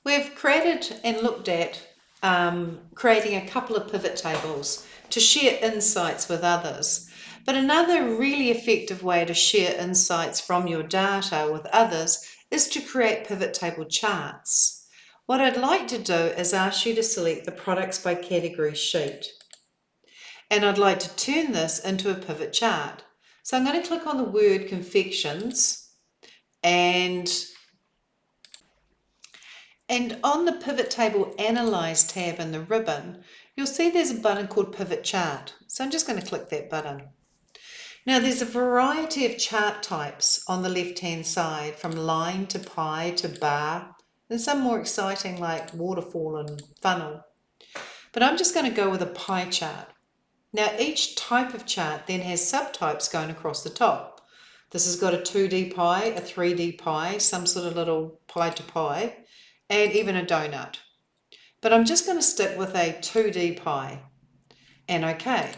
We've created and looked at creating a couple of pivot tables to share insights with others. But another really effective way to share insights from your data with others is to create pivot table charts. What I'd like to do is ask you to select the products by category sheet. And I'd like to turn this into a pivot chart. So I'm going to click on the word confections and on the Pivot Table Analyze tab in the ribbon, you'll see there's a button called Pivot Chart. So I'm just going to click that button. Now there's a variety of chart types on the left-hand side, from line to pie to bar, and some more exciting like waterfall and funnel. But I'm just going to go with a pie chart. Now each type of chart then has subtypes going across the top. This has got a 2D pie, a 3D pie, some sort of little pie to pie, and even a donut. But I'm just going to stick with a 2D pie and OK.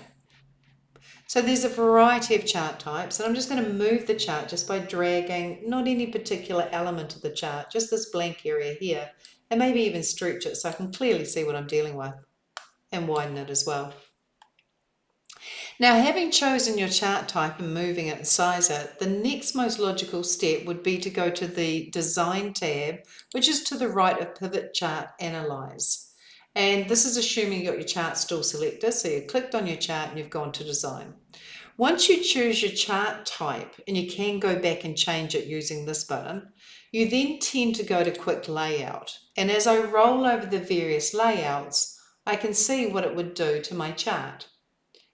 So there's a variety of chart types, and I'm just going to move the chart just by dragging not any particular element of the chart, just this blank area here, and maybe even stretch it so I can clearly see what I'm dealing with, and widen it as well. Now, having chosen your chart type and moving it and size it, the next most logical step would be to go to the Design tab, which is to the right of Pivot Chart Analyze. And this is assuming you got your chart still selected, so you clicked on your chart and you've gone to Design. Once you choose your chart type, and you can go back and change it using this button, you then tend to go to Quick Layout. And as I roll over the various layouts, I can see what it would do to my chart.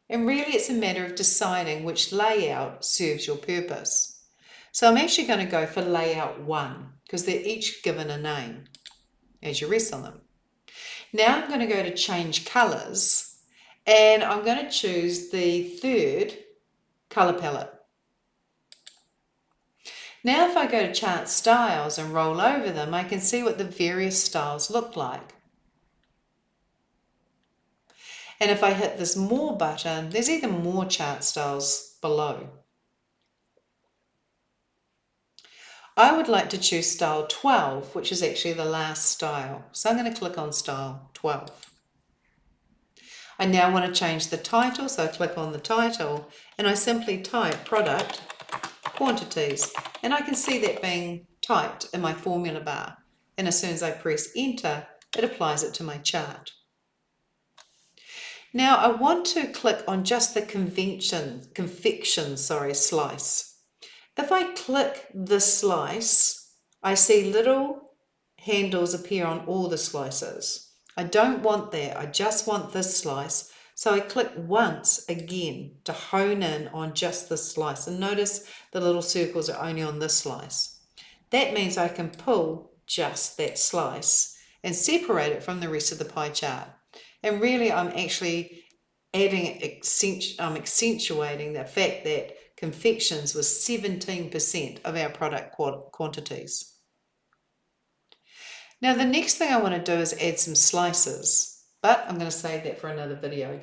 And really it's a matter of deciding which layout serves your purpose. So I'm actually going to go for layout 1 because they're each given a name as you rest on them. Now I'm going to go to change colors, and I'm going to choose the third color palette. Now if I go to chart styles and roll over them, I can see what the various styles look like. And if I hit this more button, there's even more chart styles below. I would like to choose style 12, which is actually the last style. So I'm going to click on style 12. I now want to change the title, so I click on the title and I simply type product quantities, and I can see that being typed in my formula bar. And as soon as I press enter, it applies it to my chart. Now I want to click on just the confection slice. If I click this slice, I see little handles appear on all the slices. I don't want that, I just want this slice. So I click once again to hone in on just this slice. And notice the little circles are only on this slice. That means I can pull just that slice and separate it from the rest of the pie chart. And really I'm actually accentuating the fact that confections was 17% of our product quantities. Now the next thing I want to do is add some slices, but I'm going to save that for another video.